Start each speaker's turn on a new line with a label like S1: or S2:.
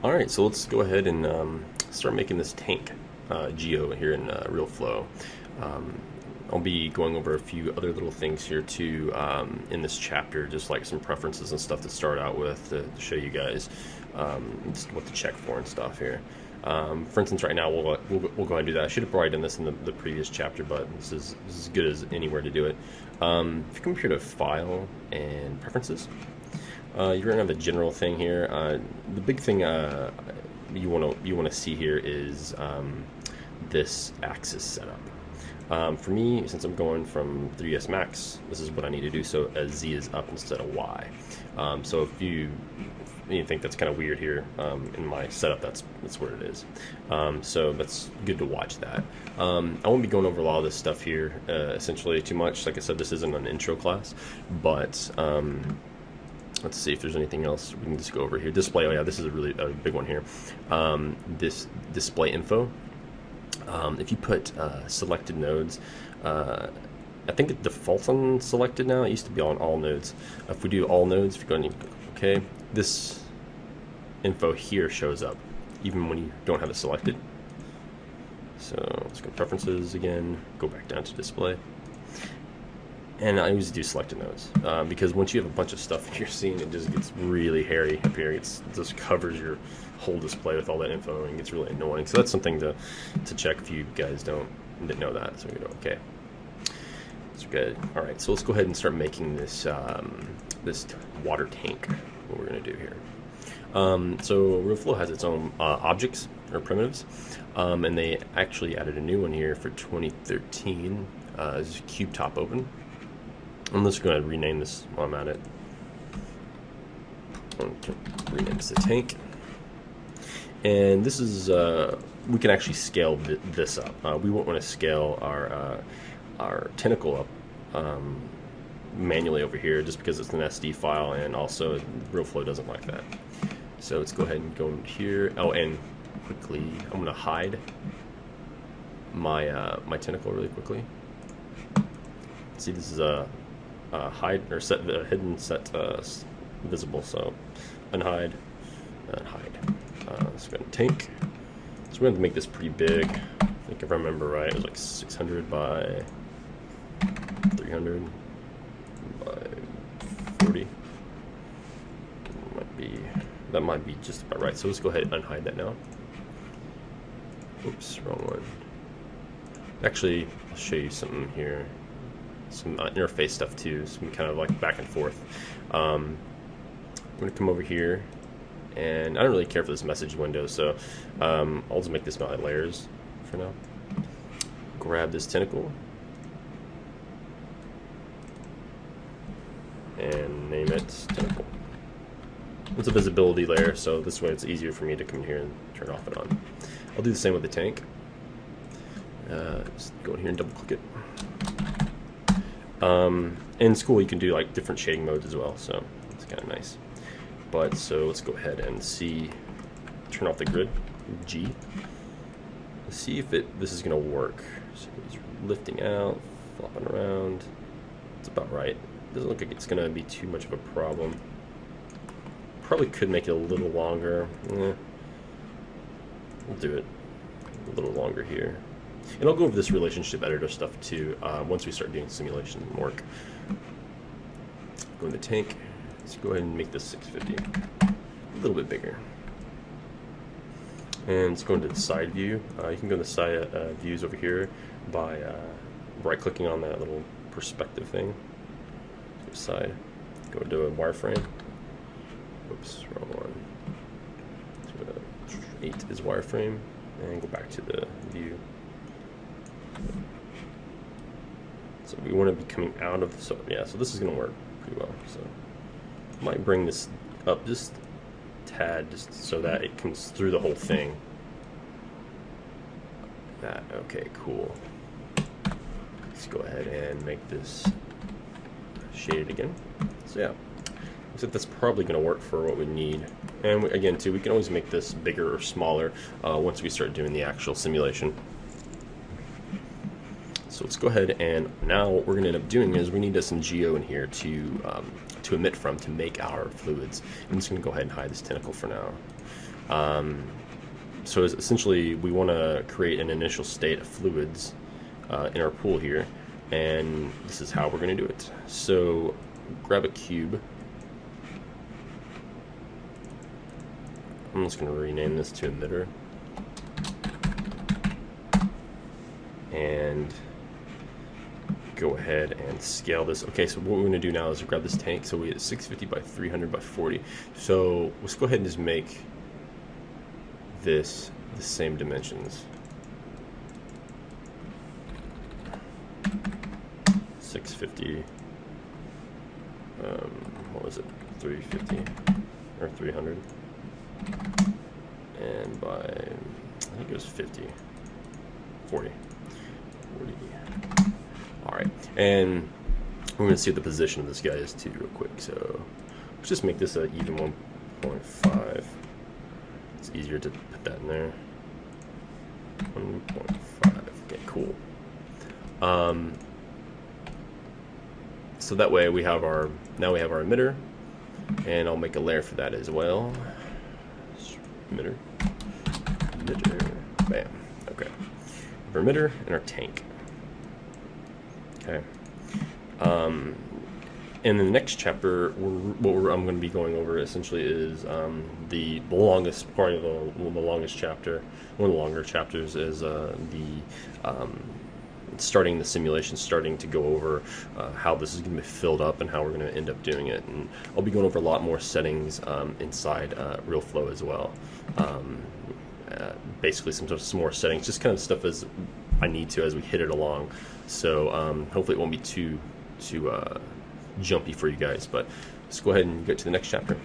S1: Alright, so let's go ahead and start making this tank geo here in Realflow. Um, I'll be going over a few other little things here too in this chapter, just like some preferences and stuff to start out with to show you guys just what to check for and stuff here. For instance, right now we'll go ahead and do that. I should have probably done this in the previous chapter, but this is as good as anywhere to do it. If you come here to File and Preferences, you're gonna have a general thing here. The big thing you wanna see here is this axis setup. For me, since I'm going from 3ds Max, this is what I need to do. So a Z is up instead of Y. So if you think that's kind of weird here in my setup, that's what it is. So that's good to watch that. I won't be going over a lot of this stuff here essentially too much. Like I said, this isn't an intro class, but let's see if there's anything else we can just go over here. Display, oh yeah, this is a big one here. This display info. If you put selected nodes, I think it defaults on selected now. It used to be on all nodes. If we do all nodes, if you go and okay, this info here shows up even when you don't have it selected. So let's go to preferences again, go back down to display. And I always do selected nodes because once you have a bunch of stuff in your scene, it just gets really hairy up here. It just covers your whole display with all that info and gets really annoying. So that's something to check if you guys didn't know that. So we go okay. That's good. All right, so let's go ahead and start making this this water tank. What we're gonna do here. So Realflow has its own objects or primitives, and they actually added a new one here for 2013. This is cube top open. I'm just going to rename this while I'm at it. Rename this a tank. And this is, we can actually scale this up. We won't want to scale our tentacle up manually over here just because it's an SD file, and also Realflow doesn't like that. So let's go ahead and go in here. Oh, and quickly, I'm going to hide my my tentacle really quickly. See, this is a hide or set hidden set visible, so unhide and hide. Let's go ahead and tank. So we're going to make this pretty big. I think if I remember right, it was like 600 by 300 by 40. That might be just about right. So let's go ahead and unhide that now. Oops, wrong one. Actually, I'll show you something here. Some interface stuff too, some kind of like back and forth. I'm going to come over here, and I don't really care for this message window, so I'll just make this my layers for now. Grab this tentacle and name it tentacle. It's a visibility layer, so this way it's easier for me to come in here and turn off and on. I'll do the same with the tank. Just go in here and double click it. In school you can do like different shading modes as well, so it's kind of nice. But so let's go ahead and turn off the grid, G. Let's see if this is gonna work. So it's lifting out, flopping around. It's about right. Doesn't look like it's gonna be too much of a problem. Probably could make it a little longer. We'll do it a little longer here. And I'll go over this relationship editor stuff too once we start doing simulation work. Go in the tank. Let's go ahead and make this 650. A little bit bigger. And let's go into the side view. You can go to the side views over here by right-clicking on that little perspective thing. Go to side. Go to a wireframe. Oops, wrong one. So 8 is wireframe, and go back to the view. So we want to be coming out of the, so this is going to work pretty well. So I might bring this up just a tad, just so that it comes through the whole thing. That, okay, cool. Let's go ahead and make this shaded again. So yeah, looks like that's probably going to work for what we need. And again, too, we can always make this bigger or smaller once we start doing the actual simulation. So let's go ahead, and now what we're going to end up doing is we need some geo in here to emit from to make our fluids. I'm just going to go ahead and hide this tentacle for now. So essentially, we want to create an initial state of fluids in our pool here, and this is how we're going to do it. So grab a cube. I'm just going to rename this to emitter, and go ahead and scale this. Okay, so what we're going to do now is grab this tank. So we have 650 by 300 by 40. So let's go ahead and just make this the same dimensions. 650. What was it? 350 or 300, and by, I think it was 40. All right, and we're going to see what the position of this guy is too real quick. So let's just make this an even 1.5. It's easier to put that in there. 1.5. Okay, cool. So that way we have our emitter, and I'll make a layer for that as well. Emitter, bam. Okay, our emitter and our tank. Okay. In the next chapter, I'm going to be going over essentially is the longest part of the longest chapter. One of the longer chapters is starting the simulation, starting to go over how this is going to be filled up and how we're going to end up doing it. And I'll be going over a lot more settings inside Realflow as well. Basically some more settings, just kind of stuff as I need to as we hit it along. So hopefully it won't be too jumpy for you guys, but let's go ahead and get to the next chapter.